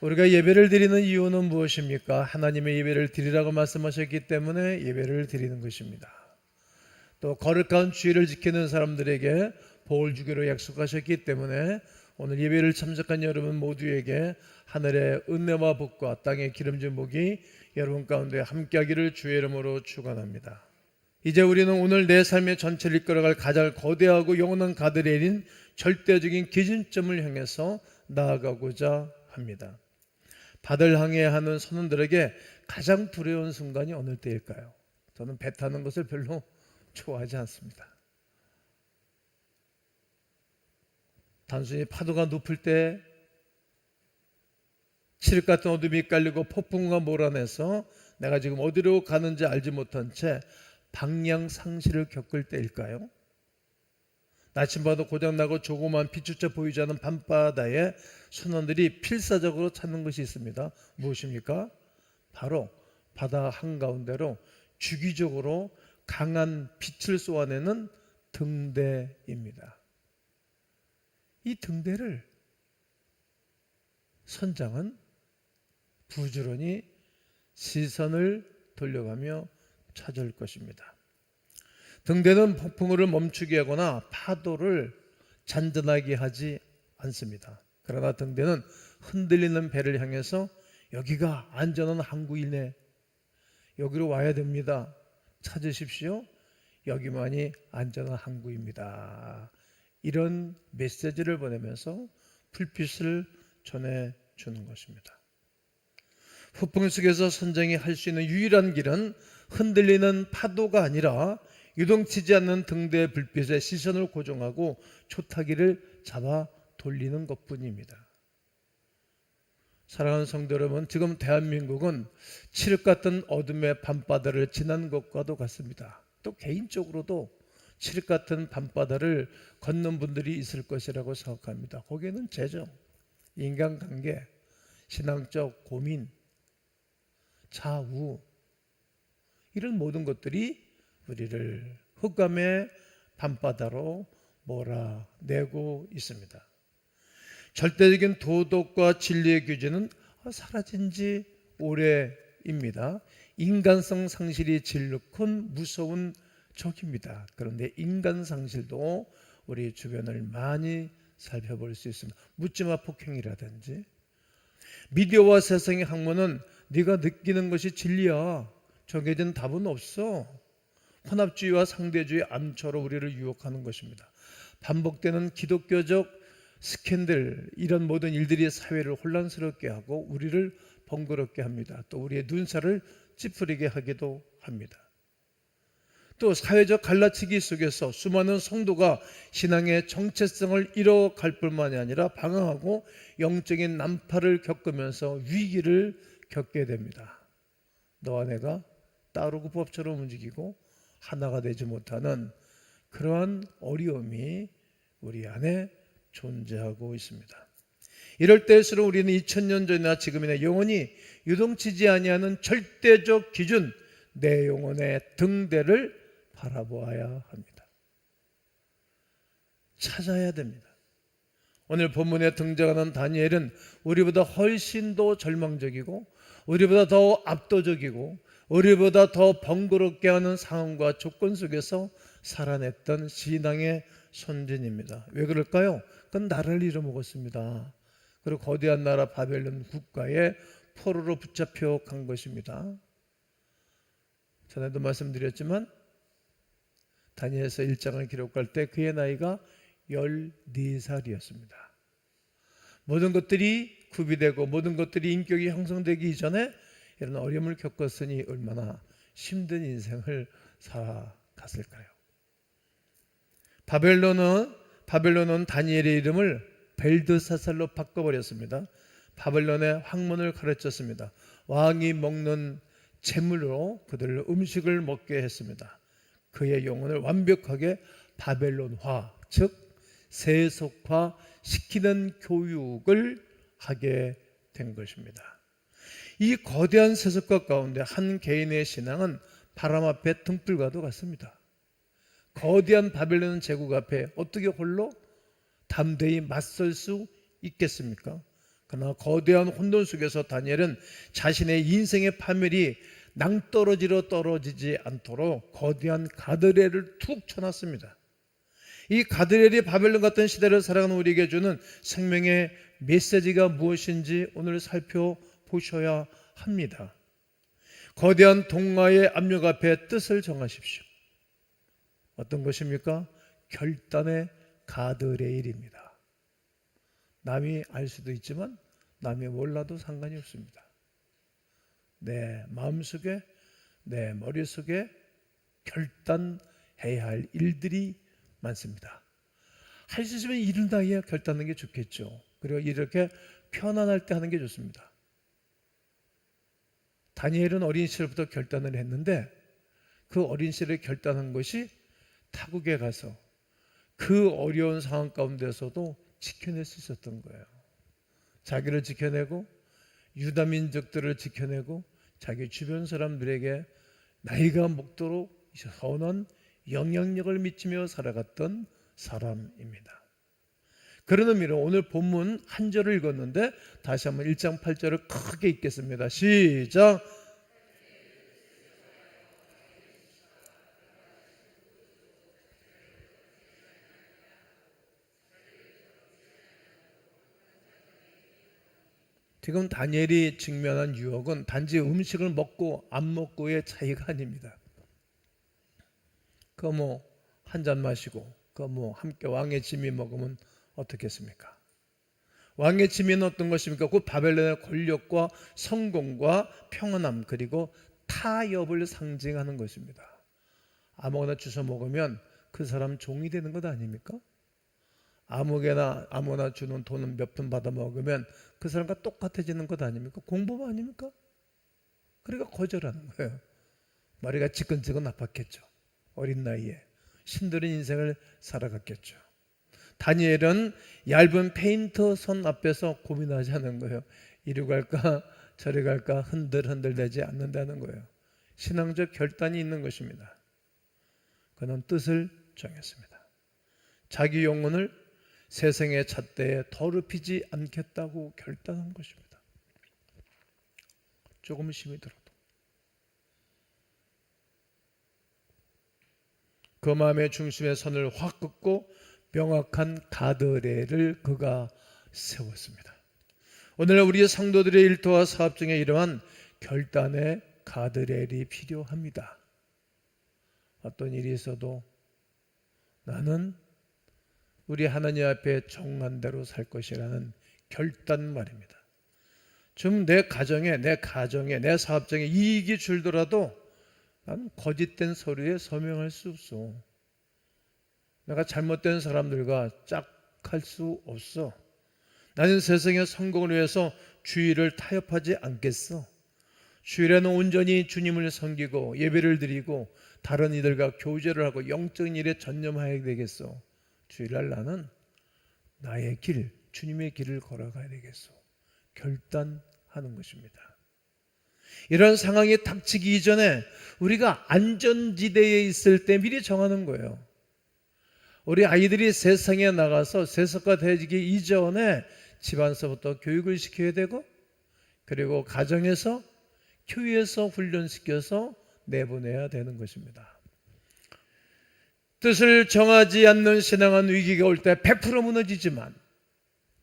우리가 예배를 드리는 이유는 무엇입니까? 하나님의 예배를 드리라고 말씀하셨기 때문에 예배를 드리는 것입니다. 또 거룩한 주의를 지키는 사람들에게 복을 주기로 약속하셨기 때문에 오늘 예배를 참석한 여러분 모두에게 하늘의 은혜와 복과 땅의 기름진 복이 여러분 가운데 함께하기를 주의 이름으로 축원합니다. 이제 우리는 오늘 내 삶의 전체를 이끌어갈 가장 거대하고 영원한 가드레일인 절대적인 기준점을 향해서 나아가고자 합니다. 바다를 항해하는 선원들에게 가장 두려운 순간이 어느 때일까요? 저는 배 타는 것을 별로 좋아하지 않습니다. 단순히 파도가 높을 때 칠흑 같은 어둠이 깔리고 폭풍과 몰아내서 내가 지금 어디로 가는지 알지 못한 채 방향 상실을 겪을 때일까요? 나침반도 고장나고 조그만 피조차 보이지 않는 밤바다에 선원들이 필사적으로 찾는 것이 있습니다. 무엇입니까? 바로 바다 한가운데로 주기적으로 강한 빛을 쏘아내는 등대입니다. 이 등대를 선장은 부지런히 시선을 돌려가며 찾을 것입니다. 등대는 폭풍우를 멈추게 하거나 파도를 잔잔하게 하지 않습니다. 그러나 등대는 흔들리는 배를 향해서 여기가 안전한 항구이네, 여기로 와야 됩니다, 찾으십시오, 여기만이 안전한 항구입니다, 이런 메시지를 보내면서 불빛을 전해주는 것입니다. 폭풍 속에서 선장이 할 수 있는 유일한 길은 흔들리는 파도가 아니라 유동치지 않는 등대의 불빛에 시선을 고정하고 초타기를 잡아 돌리는 것뿐입니다. 사랑하는 성도 여러분, 지금 대한민국은 칠흑 같은 어둠의 밤바다를 지난 것과도 같습니다. 또 개인적으로도 칠흑 같은 밤바다를 걷는 분들이 있을 것이라고 생각합니다. 거기에는 재정, 인간관계, 신앙적 고민, 좌우, 이런 모든 것들이 우리를 흑암의 밤바다로 몰아내고 있습니다. 절대적인 도덕과 진리의 규제는 사라진 지 오래입니다. 인간성 상실이 제일 큰 무서운 적입니다. 그런데 인간 상실도 우리 주변을 많이 살펴볼 수 있습니다. 묻지마 폭행이라든지, 미디어와 세상의 학문은 네가 느끼는 것이 진리야, 정해진 답은 없어, 혼합주의와 상대주의 암초로 우리를 유혹하는 것입니다. 반복되는 기독교적 스캔들, 이런 모든 일들이 사회를 혼란스럽게 하고 우리를 번거롭게 합니다. 또 우리의 눈살을 찌푸리게 하기도 합니다. 또 사회적 갈라치기 속에서 수많은 성도가 신앙의 정체성을 잃어갈 뿐만이 아니라 방황하고 영적인 난파를 겪으면서 위기를 겪게 됩니다. 너와 내가 따로 그 법처럼 움직이고 하나가 되지 못하는 그러한 어려움이 우리 안에 존재하고 있습니다. 이럴 때일수록 우리는 2000년 전이나 지금이나 영원히 유동치지 아니하는 절대적 기준, 내 영혼의 등대를 바라보아야 합니다. 찾아야 됩니다. 오늘 본문에 등장하는 다니엘은 우리보다 훨씬 더 절망적이고 우리보다 더 압도적이고 우리보다 더 번거롭게 하는 상황과 조건 속에서 살아냈던 신앙의 선진입니다. 왜 그럴까요? 그건 나라를 잃어먹었습니다. 그리고 거대한 나라 바벨론 국가의 포로로 붙잡혀 간 것입니다. 전에도 말씀드렸지만 다니엘서 1장을 기록할 때 그의 나이가 14살이었습니다. 모든 것들이 구비되고 모든 것들이 인격이 형성되기 이전에 이런 어려움을 겪었으니 얼마나 힘든 인생을 살아갔을까요? 바벨론은 다니엘의 이름을 벨드사살로 바꿔버렸습니다. 바벨론의 학문을 가르쳤습니다. 왕이 먹는 재물로 그들 음식을 먹게 했습니다. 그의 영혼을 완벽하게 바벨론화, 즉 세속화 시키는 교육을 하게 된 것입니다. 이 거대한 세속화 가운데 한 개인의 신앙은 바람 앞에 등불과도 같습니다. 거대한 바벨론 제국 앞에 어떻게 홀로 담대히 맞설 수 있겠습니까? 그러나 거대한 혼돈 속에서 다니엘은 자신의 인생의 파멸이 낭떠러지로 떨어지지 않도록 거대한 가드레일을 툭 쳐놨습니다. 이 가드레일이 바벨론 같은 시대를 살아가는 우리에게 주는 생명의 메시지가 무엇인지 오늘 살펴보셔야 합니다. 거대한 동화의 압력 앞에 뜻을 정하십시오. 어떤 것입니까? 결단의 가드레일입니다. 남이 알 수도 있지만 남이 몰라도 상관이 없습니다. 내 마음속에, 내 머릿속에 결단해야 할 일들이 많습니다. 할 수 있으면 이른 나이에 결단하는 게 좋겠죠. 그리고 이렇게 편안할 때 하는 게 좋습니다. 다니엘은 어린 시절부터 결단을 했는데 그 어린 시절에 결단한 것이 타국에 가서 그 어려운 상황 가운데서도 지켜낼 수 있었던 거예요. 자기를 지켜내고 유다 민족들을 지켜내고 자기 주변 사람들에게 나이가 먹도록 선한 영향력을 미치며 살아갔던 사람입니다. 그런 의미로 오늘 본문 한 절을 읽었는데 다시 한번 1장 8절을 크게 읽겠습니다. 시작! 지금 다니엘이 직면한 유혹은 단지 음식을 먹고 안 먹고의 차이가 아닙니다. 한 잔 마시고 함께 왕의 짐이 먹으면 어떻겠습니까? 왕의 짐은 어떤 것입니까? 그 바벨론의 권력과 성공과 평안함 그리고 타협을 상징하는 것입니다. 아무거나 주워 먹으면 그 사람 종이 되는 것 아닙니까? 아무나 주는 돈은 몇 푼 받아 먹으면 그 사람과 똑같아지는 것 아닙니까? 공범 아닙니까? 그러니까 거절하는 거예요. 머리가 지끈지끈 아팠겠죠. 어린 나이에 힘든 인생을 살아갔겠죠. 다니엘은 얇은 페인트 선 앞에서 고민하지 않은 거예요. 이리 갈까 저리 갈까 흔들흔들대지 않는다는 거예요. 신앙적 결단이 있는 것입니다. 그는 뜻을 정했습니다. 자기 영혼을 세상의 잣대에 더럽히지 않겠다고 결단한 것입니다. 조금 힘이 들어도 그 마음의 중심의 선을 확 긋고 명확한 가드레일을 그가 세웠습니다. 오늘 우리 성도들의 일터와 사업 중에 이러한 결단의 가드레일이 필요합니다. 어떤 일이 있어도 나는 우리 하나님 앞에 정한 대로 살 것이라는 결단 말입니다. 좀 내 가정에, 내 사업장에 이익이 줄더라도 나는 거짓된 서류에 서명할 수 없어. 내가 잘못된 사람들과 짝할 수 없어. 나는 세상의 성공을 위해서 주일을 타협하지 않겠어. 주일에는 온전히 주님을 섬기고 예배를 드리고 다른 이들과 교제를 하고 영적인 일에 전념해야 되겠어. 주일날 나는 나의 길, 주님의 길을 걸어가야 되겠어. 결단하는 것입니다. 이런 상황이 닥치기 이전에 우리가 안전지대에 있을 때 미리 정하는 거예요. 우리 아이들이 세상에 나가서 세속화 되기 이전에 집안서부터 교육을 시켜야 되고 그리고 가정에서 교회에서 훈련시켜서 내보내야 되는 것입니다. 뜻을 정하지 않는 신앙은 위기가 올 때 100% 무너지지만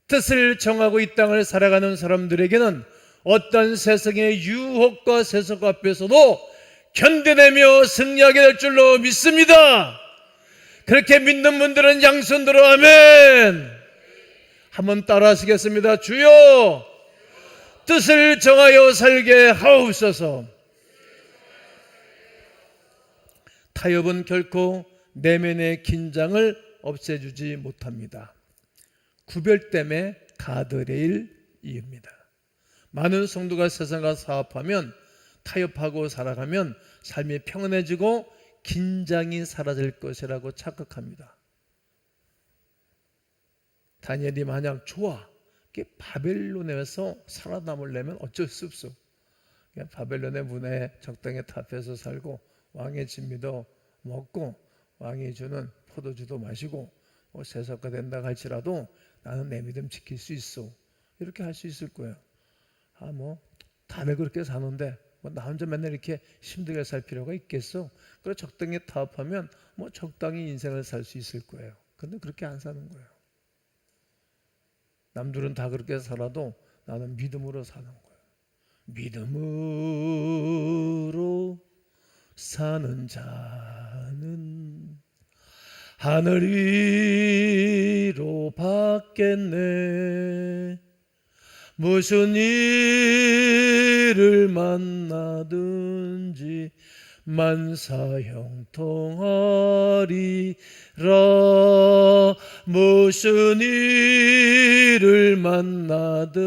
뜻을 정하고 이 땅을 살아가는 사람들에게는 어떤 세상의 유혹과 세속 앞에서도 견뎌내며 승리하게 될 줄로 믿습니다. 그렇게 믿는 분들은 양손 들어 아멘. 한번 따라 하시겠습니다. 주여 뜻을 정하여 살게 하옵소서. 타협은 결코 내면의 긴장을 없애주지 못합니다. 구별됨의 가드레일입니다. 많은 성도가 세상과 사업하면 타협하고 살아가면 삶이 평안해지고 긴장이 사라질 것이라고 착각합니다. 다니엘이 만약 좋아 바벨론에서 살아남으려면 어쩔 수 없어. 바벨론의 문에 적당히 탑해서 살고 왕의 진미도 먹고 왕이 주는 포도주도 마시고 세속화 된다 할지라도 나는 내 믿음 지킬 수 있어. 이렇게 할 수 있을 거예요. 뭐 다들 그렇게 사는데 뭐 나 혼자 맨날 이렇게 힘들게 살 필요가 있겠어? 그래 적당히 타협하면 뭐 적당히 인생을 살 수 있을 거예요. 근데 그렇게 안 사는 거예요. 남들은 다 그렇게 살아도 나는 믿음으로 사는 거예요. 믿음으로 사는 자는 하늘 위로 받겠네. 무슨 일을 만나든지 만사형통하리라. 무슨 일을 만나든지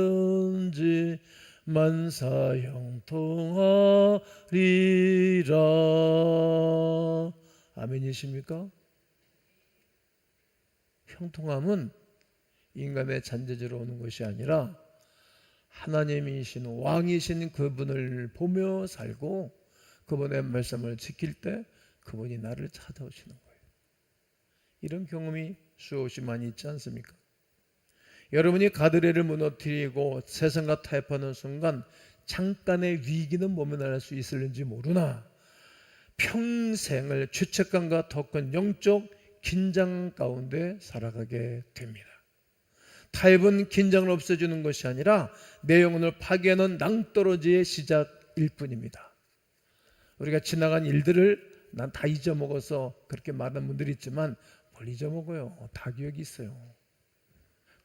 만사형통하리라. 아멘이십니까? 형통함은 인간의 잔재주로 오는 것이 아니라 하나님이신 왕이신 그분을 보며 살고 그분의 말씀을 지킬 때 그분이 나를 찾아오시는 거예요. 이런 경험이 수없이 많이 있지 않습니까? 여러분이 가드레일을 무너뜨리고 세상과 타협하는 순간 잠깐의 위기는 모면할 수 있을는지 모르나 평생을 죄책감과 더 큰 영적 긴장 가운데 살아가게 됩니다. 타협은 긴장을 없애주는 것이 아니라 내 영혼을 파괴하는 낭떠러지의 시작일 뿐입니다. 우리가 지나간 일들을 난 다 잊어먹어서 그렇게 말하는 분들이 있지만 뭘 잊어먹어요. 다 기억이 있어요.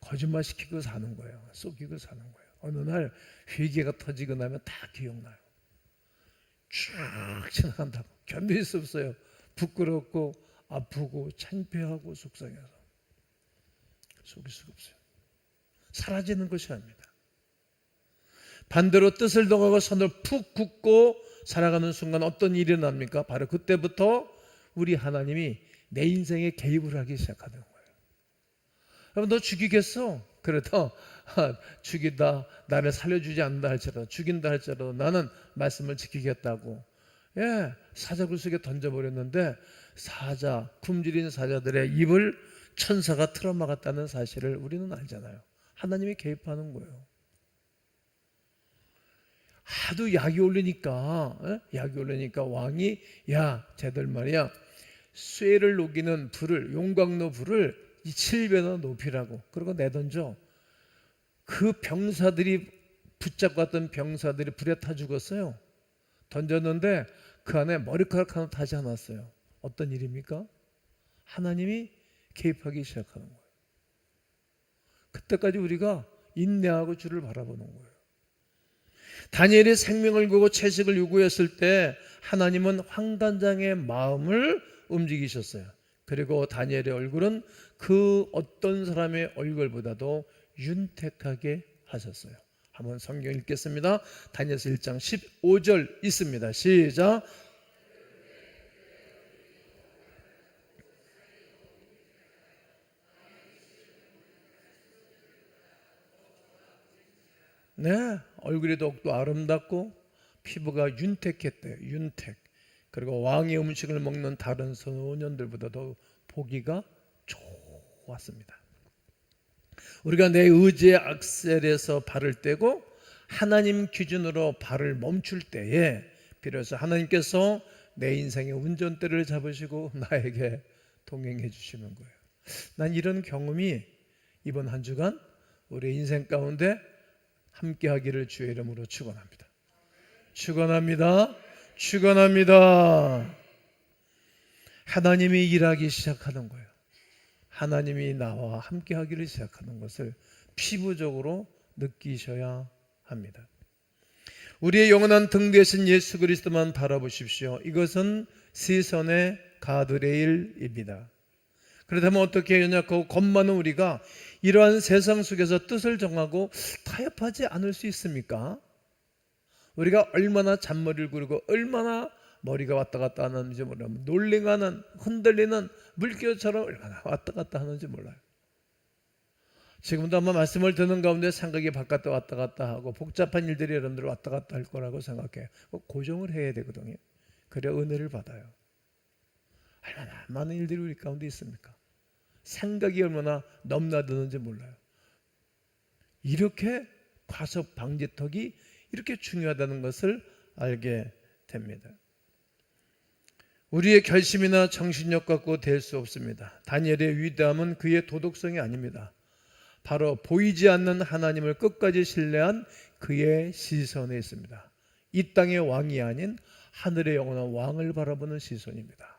거짓말 시키고 사는 거예요. 속이고 사는 거예요. 어느 날 회개가 터지고 나면 다 기억나요. 쭉 지나간다고 견딜 수 없어요. 부끄럽고 아프고 창피하고 속상해서 속일 수가 없어요. 사라지는 것이 아닙니다. 반대로 뜻을 동하고 선을 푹 굳고 살아가는 순간 어떤 일이 일어납니까? 바로 그때부터 우리 하나님이 내 인생에 개입을 하기 시작하는 거예요. 여러분, 너 죽이겠어? 그래도 죽이다 나를 살려주지 않는다 할지라도 죽인다 할지라도 나는 말씀을 지키겠다고 사자굴 속에 던져버렸는데 굶주린 사자들의 입을 천사가 틀어막았다는 사실을 우리는 알잖아요. 하나님이 개입하는 거예요. 하도 약이 올리니까 왕이 쟤들 말이야 쇠를 녹이는 불을 용광로 불을 7배나 높이라고 그러고 내던져. 그 병사들이 붙잡고 왔던 병사들이 불에 타 죽었어요. 던졌는데 그 안에 머리카락 하나 타지 않았어요. 어떤 일입니까? 하나님이 개입하기 시작하는 거예요. 그때까지 우리가 인내하고 주를 바라보는 거예요. 다니엘이 생명을 구하고 채식을 요구했을 때 하나님은 황단장의 마음을 움직이셨어요. 그리고 다니엘의 얼굴은 그 어떤 사람의 얼굴보다도 윤택하게 하셨어요. 한번 성경 읽겠습니다. 다니엘서 1장 15절 있습니다. 시작. 네, 얼굴이 더욱더 아름답고 피부가 윤택했대요. 윤택. 그리고 왕의 음식을 먹는 다른 소년들보다도 보기가 좋았습니다. 우리가 내 의지의 악셀에서 발을 떼고 하나님 기준으로 발을 멈출 때에 비로소 하나님께서 내 인생의 운전대를 잡으시고 나에게 동행해 주시는 거예요. 난 이런 경험이 이번 한 주간 우리 인생 가운데 함께 하기를 주의 이름으로 축원합니다. 축원합니다. 축원합니다. 하나님이 일하기 시작하는 거예요. 하나님이 나와 함께 하기를 시작하는 것을 피부적으로 느끼셔야 합니다. 우리의 영원한 등 대신 예수 그리스도만 바라보십시오. 이것은 시선의 가드레일입니다. 그렇다면 어떻게 연약하고 겁 많은 우리가 이러한 세상 속에서 뜻을 정하고 타협하지 않을 수 있습니까? 우리가 얼마나 잔머리를 굴고 얼마나 머리가 왔다 갔다 하는지 몰라요. 놀래가는 흔들리는 물결처럼 얼마나 왔다 갔다 하는지 몰라요. 지금도 아마 말씀을 듣는 가운데 생각이 바깥에 왔다 갔다 하고 복잡한 일들이 여러분들 왔다 갔다 할 거라고 생각해요. 고정을 해야 되거든요. 그래야 은혜를 받아요. 얼마나 많은 일들이 우리 가운데 있습니까? 생각이 얼마나 넘나드는지 몰라요. 이렇게 과속 방지턱이 이렇게 중요하다는 것을 알게 됩니다. 우리의 결심이나 정신력 갖고 될 수 없습니다. 다니엘의 위대함은 그의 도덕성이 아닙니다. 바로 보이지 않는 하나님을 끝까지 신뢰한 그의 시선에 있습니다. 이 땅의 왕이 아닌 하늘의 영원한 왕을 바라보는 시선입니다.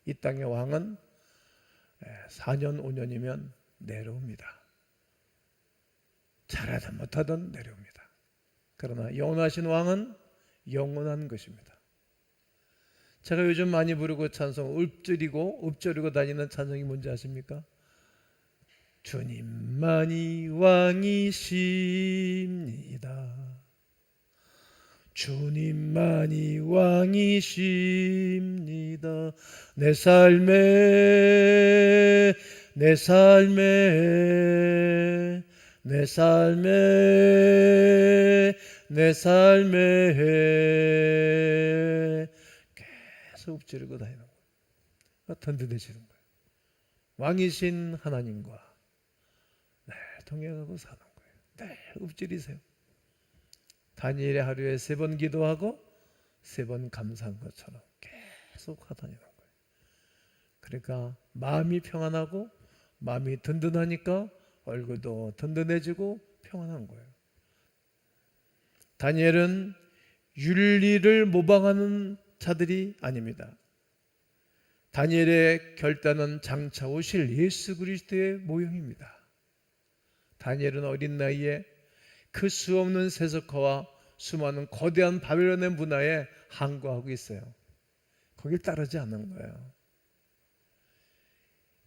이 땅의 왕은 4년 5년이면 내려옵니다. 잘하든 못하든 내려옵니다. 그러나 영원하신 왕은 영원한 것입니다. 제가 요즘 많이 부르고 찬송 읊조리고 다니는 찬송이 뭔지 아십니까? 주님만이 왕이십니다. 주님만이 왕이십니다. 내 삶에 계속 읊조리고 다니는 거예요. 든든해지는 거예요. 왕이신 하나님과 늘 동행하고 사는 거예요. 늘 읊조리세요. 다니엘의 하루에 3번 기도하고 3번 감사한 것처럼 계속 하다니는 거예요. 그러니까 마음이 평안하고 마음이 든든하니까 얼굴도 든든해지고 평안한 거예요. 다니엘은 윤리를 모방하는 자들이 아닙니다. 다니엘의 결단은 장차 오실 예수 그리스도의 모형입니다. 다니엘은 어린 나이에 그 수 없는 세속화와 수많은 거대한 바벨론의 문화에 항거하고 있어요. 거길 따르지 않는 거예요.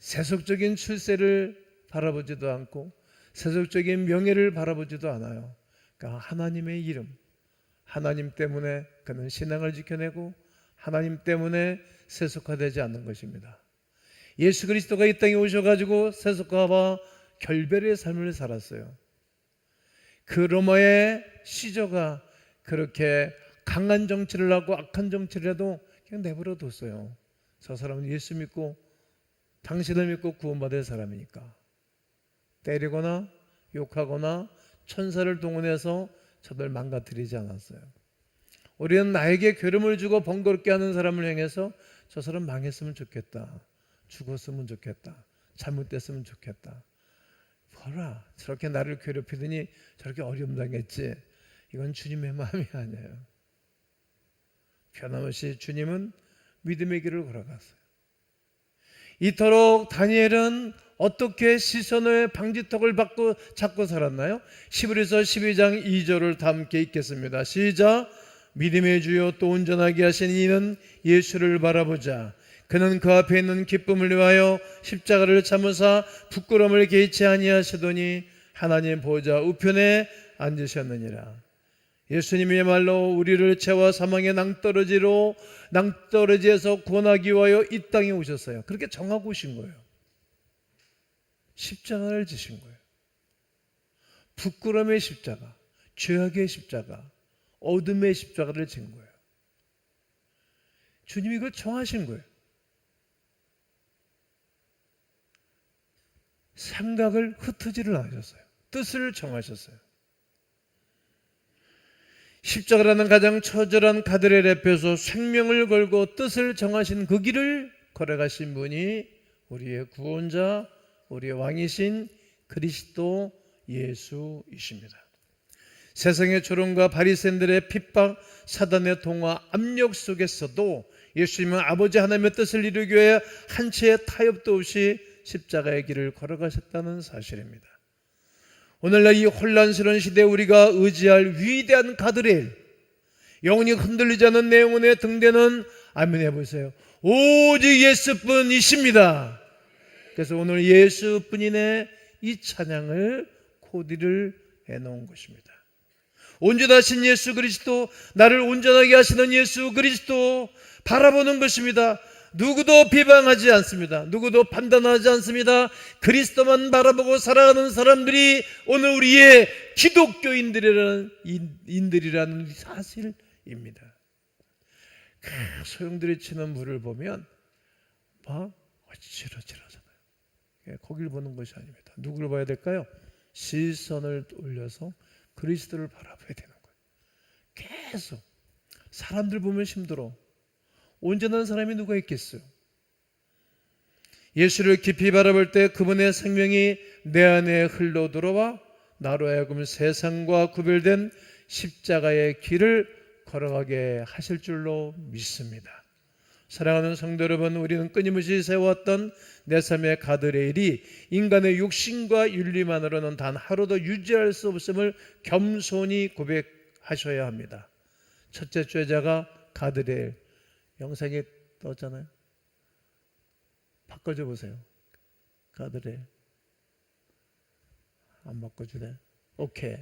세속적인 출세를 바라보지도 않고 세속적인 명예를 바라보지도 않아요. 그러니까 하나님의 이름, 하나님 때문에 그는 신앙을 지켜내고 하나님 때문에 세속화되지 않는 것입니다. 예수 그리스도가 이 땅에 오셔가지고 세속화와 결별의 삶을 살았어요. 그 로마의 시저가 그렇게 강한 정치를 하고 악한 정치를 해도 그냥 내버려 뒀어요. 저 사람은 예수 믿고 당신을 믿고 구원받을 사람이니까. 때리거나 욕하거나 천사를 동원해서 저들 망가뜨리지 않았어요. 우리는 나에게 괴로움을 주고 번거롭게 하는 사람을 향해서 저 사람 망했으면 좋겠다, 죽었으면 좋겠다, 잘못됐으면 좋겠다. 봐라, 저렇게 나를 괴롭히더니 저렇게 어려움 당했지. 이건 주님의 마음이 아니에요. 변함없이 주님은 믿음의 길을 걸어갔어요. 이토록 다니엘은 어떻게 시선의 방지턱을 잡고 살았나요? 히브리서 12장 2절을 다 함께 읽겠습니다. 시작. 믿음의 주요 또 온전하게 하신 이는 예수를 바라보자. 그는 그 앞에 있는 기쁨을 위하여 십자가를 참으사 부끄러움을 개의치 아니하시더니 하나님 보좌 우편에 앉으셨느니라. 예수님이야말로 우리를 죄와 사망의 낭떠러지에서 구원하기 위하여 이 땅에 오셨어요. 그렇게 정하고 오신 거예요. 십자가를 지신 거예요. 부끄러움의 십자가, 죄악의 십자가, 어둠의 십자가를 진 거예요. 주님이 그걸 정하신 거예요. 생각을 흩어지를 않으셨어요. 뜻을 정하셨어요. 십자가라는 가장 처절한 가드레일 앞에서 생명을 걸고 뜻을 정하신 그 길을 걸어가신 분이 우리의 구원자, 우리의 왕이신 그리스도 예수이십니다. 세상의 조롱과 바리새인들의 핍박, 사단의 동화, 압력 속에서도 예수님은 아버지 하나님의 뜻을 이루기 위해 한 채의 타협도 없이 십자가의 길을 걸어가셨다는 사실입니다. 오늘날 이 혼란스러운 시대에 우리가 의지할 위대한 가드레일, 영원히 흔들리지 않는 내 영혼의 등대는 아멘 해보세요. 오직 예수뿐이십니다. 그래서 오늘 예수뿐인의 이 찬양을 코디를 해놓은 것입니다. 온전하신 예수 그리스도, 나를 온전하게 하시는 예수 그리스도 바라보는 것입니다. 누구도 비방하지 않습니다. 누구도 판단하지 않습니다. 그리스도만 바라보고 살아가는 사람들이 오늘 우리의 기독교인들이라는 사실입니다. 소용돌이 치는 물을 보면 막 어지러지러하잖아요. 거길 보는 것이 아닙니다. 누구를 봐야 될까요? 시선을 올려서 그리스도를 바라봐야 되는 거예요. 계속. 사람들 보면 힘들어. 온전한 사람이 누가 있겠어요? 예수를 깊이 바라볼 때 그분의 생명이 내 안에 흘러 들어와 나로 하여금 세상과 구별된 십자가의 길을 걸어가게 하실 줄로 믿습니다. 사랑하는 성도 여러분, 우리는 끊임없이 세웠던 내 삶의 가드레일이 인간의 욕심과 윤리만으로는 단 하루도 유지할 수 없음을 겸손히 고백하셔야 합니다. 첫째 죄자가 가드레일, 영상에 떴잖아요. 바꿔줘 보세요. 가드레일 안 바꿔주네. 오케이.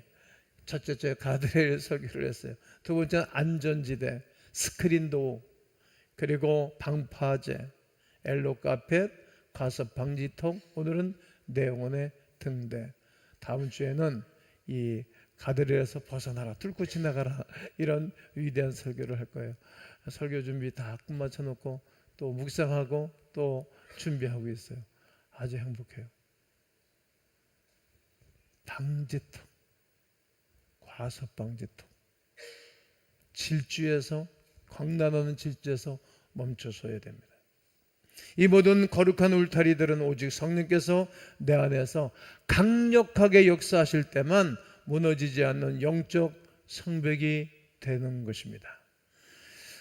첫째 죄 가드레일 설교를 했어요. 두 번째는 안전지대, 스크린도어, 그리고 방파제, 엘로카펫, 가습 방지턱, 오늘은 내 영혼의 등대. 다음 주에는 이 가드레일에서 벗어나라, 뚫고 지나가라, 이런 위대한 설교를 할 거예요. 설교 준비 다 끝마쳐 놓고 또 묵상하고 또 준비하고 있어요. 아주 행복해요. 방지턱, 과습 방지턱, 질주에서, 광란하는 질주에서 멈춰서야 됩니다. 이 모든 거룩한 울타리들은 오직 성령께서 내 안에서 강력하게 역사하실 때만 무너지지 않는 영적 성벽이 되는 것입니다.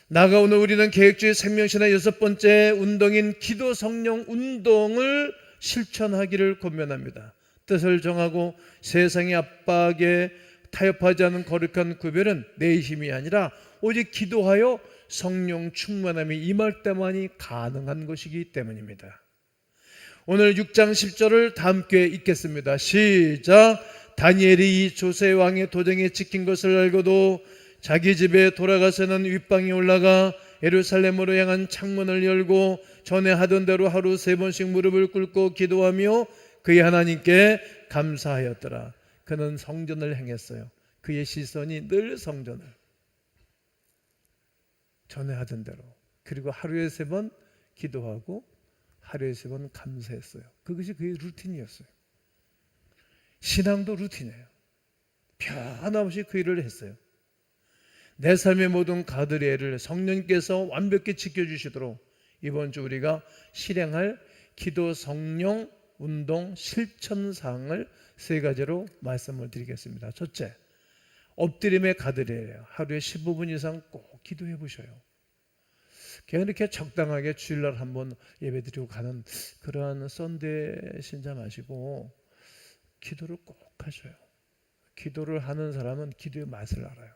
나아가 오늘 우리는 계획주의 생명신의 여섯 번째 운동인 기도 성령 운동을 실천하기를 권면합니다. 뜻을 정하고 세상의 압박에 타협하지 않은 거룩한 구별은 내 힘이 아니라 오직 기도하여 성령 충만함이 임할 때만이 가능한 것이기 때문입니다. 오늘 6장 10절을 다 함께 읽겠습니다. 시작. 다니엘이 이 조세 왕의 도장에 찍힌 것을 알고도 자기 집에 돌아가서는 윗방에 올라가 예루살렘으로 향한 창문을 열고 전에 하던 대로 하루 3번씩 무릎을 꿇고 기도하며 그의 하나님께 감사하였더라. 그는 성전을 행했어요. 그의 시선이 늘 성전을, 전에 하던 대로, 그리고 하루에 3번 기도하고 하루에 3번 감사했어요. 그것이 그의 루틴이었어요. 신앙도 루틴이에요. 변함없이 그 일을 했어요. 내 삶의 모든 가드레일을 성령께서 완벽히 지켜주시도록 이번 주 우리가 실행할 기도 성령 운동 실천사항을 3가지로 말씀을 드리겠습니다. 첫째, 엎드림의 가드레일이에요. 하루에 15분 이상 꼭 기도해 보셔요. 그냥 이렇게 적당하게 주일날 한번 예배드리고 가는 그러한 썬데이 신자 마시고 기도를 꼭 하셔요. 기도를 하는 사람은 기도의 맛을 알아요.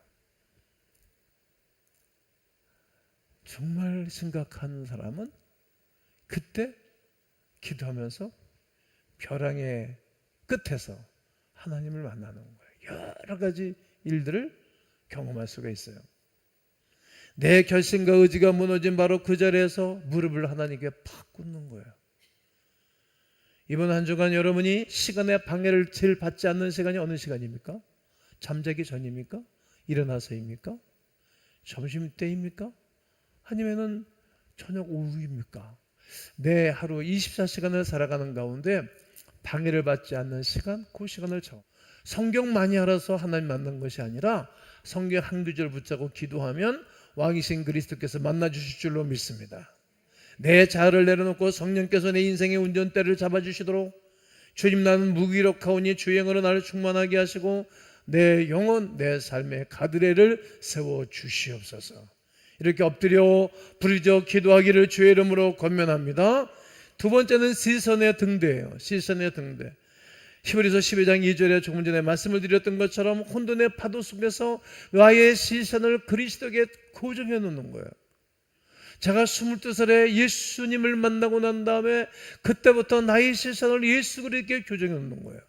정말 심각한 사람은 그때 기도하면서 벼랑의 끝에서 하나님을 만나는 거예요. 여러 가지 일들을 경험할 수가 있어요. 내 결심과 의지가 무너진 바로 그 자리에서 무릎을 하나님께 팍 꿇는 거예요. 이번 한 주간 여러분이 시간의 방해를 제일 받지 않는 시간이 어느 시간입니까? 잠자기 전입니까? 일어나서입니까? 점심때입니까? 아니면은 저녁 오후입니까? 내 하루 24시간을 살아가는 가운데 방해를 받지 않는 시간, 그 시간을 성경 많이 알아서 하나님 만난 것이 아니라 성경 한 구절 붙잡고 기도하면 왕이신 그리스도께서 만나주실 줄로 믿습니다. 내 자아를 내려놓고 성령께서 내 인생의 운전대를 잡아주시도록 주님 나는 무기력하오니 주행으로 나를 충만하게 하시고 내 영혼, 내 삶의 가드레일을 세워주시옵소서. 이렇게 엎드려 부르짖어 기도하기를 주의 이름으로 권면합니다. 두 번째는 시선의 등대예요. 시선의 등대. 히브리서 12장 2절에 조금 전에 말씀을 드렸던 것처럼 혼돈의 파도 속에서 나의 시선을 그리스도에게 고정해 놓는 거예요. 제가 22살에 예수님을 만나고 난 다음에 그때부터 나의 시선을 예수 그리스도에게 교정해 놓는 거예요.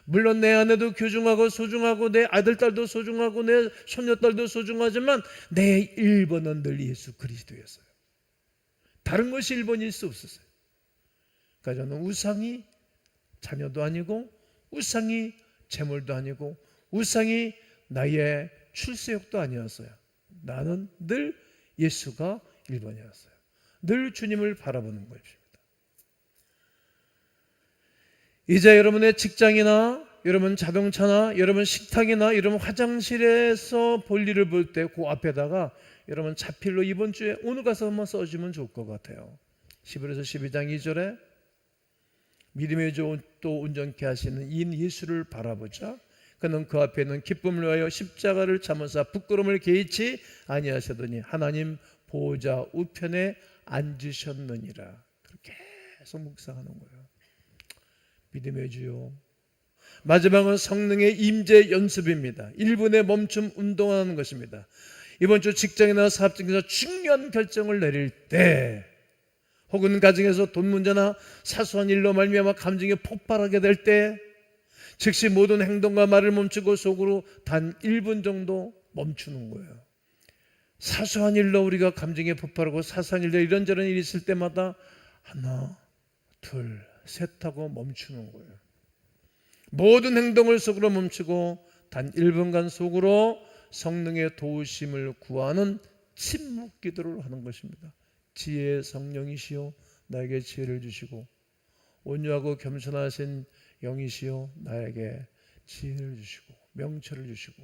물론 내 아내도 귀중하고 소중하고 내 아들딸도 소중하고 내 손녀딸도 소중하지만 내 1번은 늘 예수 그리스도였어요. 다른 것이 1번일 수 없었어요. 그러니까 저는 우상이 자녀도 아니고 우상이 재물도 아니고 우상이 나의 출세욕도 아니었어요. 나는 늘 예수가 1번이었어요. 늘 주님을 바라보는 것입니다. 이제 여러분의 직장이나 여러분 자동차나 여러분 식탁이나 여러분 화장실에서 볼일을 볼 때 그 앞에다가 여러분 자필로 이번 주에 오늘 가서 한번 써주면 좋을 것 같아요. 11에서 12장 2절에 믿음의 주 또 온전케 하시는 인 예수를 바라보자. 그는 그 앞에 있는 기쁨을 위하여 십자가를 참으사 부끄러움을 개의치 아니하시더니 하나님 보호자 우편에 앉으셨느니라. 그렇게 계속 묵상하는 거예요. 믿음의 주요. 마지막은 성령의 임재 연습입니다. 1분의 멈춤 운동하는 것입니다. 이번 주 직장이나 사업장에서 중요한 결정을 내릴 때, 혹은 가정에서 돈 문제나 사소한 일로 말미암아 감정이 폭발하게 될 때, 즉시 모든 행동과 말을 멈추고 속으로 단 1분 정도 멈추는 거예요. 사소한 일로 우리가 감정에 폭발하고 사소한 일로 이런저런 일이 있을 때마다 하나, 둘, 셋 하고 멈추는 거예요. 모든 행동을 속으로 멈추고 단 1분간 속으로 성령의 도우심을 구하는 침묵 기도를 하는 것입니다. 지혜의 성령이시여 나에게 지혜를 주시고 온유하고 겸손하신 영이시여 나에게 지혜를 주시고 명철을 주시고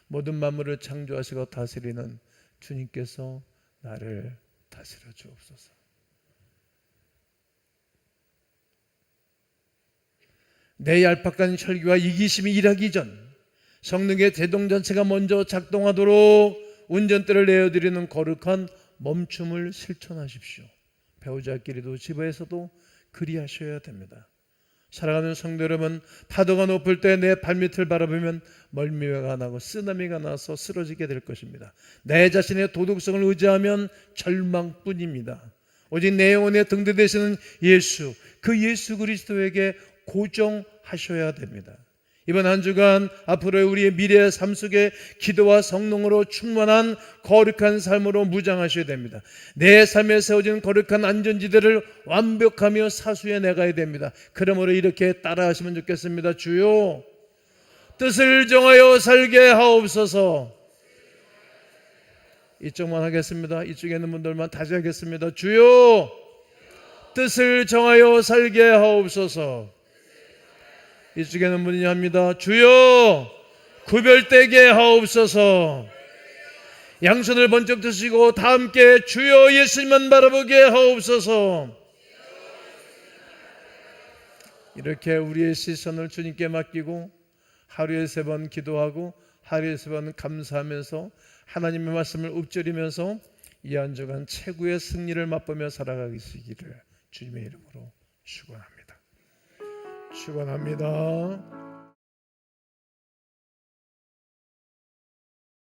모든 만물을 창조하시고 다스리는 주님께서 나를 다스려 주옵소서. 내 얄팍한 혈기와 이기심이 일하기 전 성령의 대동전체가 먼저 작동하도록 운전대를 내어드리는 거룩한 멈춤을 실천하십시오. 배우자끼리도 집에서도 그리하셔야 됩니다. 사랑하는 성도 여러분, 파도가 높을 때 내 발밑을 바라보면 멀미가 나고 쓰나미가 나서 쓰러지게 될 것입니다. 내 자신의 도덕성을 의지하면 절망뿐입니다. 오직 내 영혼의 등대 되시는 예수, 그 예수 그리스도에게 고정하셔야 됩니다. 이번 한 주간 앞으로의 우리의 미래의 삶 속에 기도와 성령으로 충만한 거룩한 삶으로 무장하셔야 됩니다. 내 삶에 세워진 거룩한 안전지대를 완벽하며 사수해 나가야 됩니다. 그러므로 이렇게 따라하시면 좋겠습니다. 주요 뜻을 정하여 살게 하옵소서. 이쪽만 하겠습니다. 이쪽에 있는 분들만 다시 하겠습니다. 주요 뜻을 정하여 살게 하옵소서. 이쪽에 있는 분이 합니다. 주여 구별되게 하옵소서. 양손을 번쩍 드시고 다 함께 주여 예수님만 바라보게 하옵소서. 이렇게 우리의 시선을 주님께 맡기고 하루에 3번 기도하고 하루에 3번 감사하면서 하나님의 말씀을 읊조리면서 이 한 주간 최고의 승리를 맛보며 살아가시기를 주님의 이름으로 축원합니다. 축원합니다.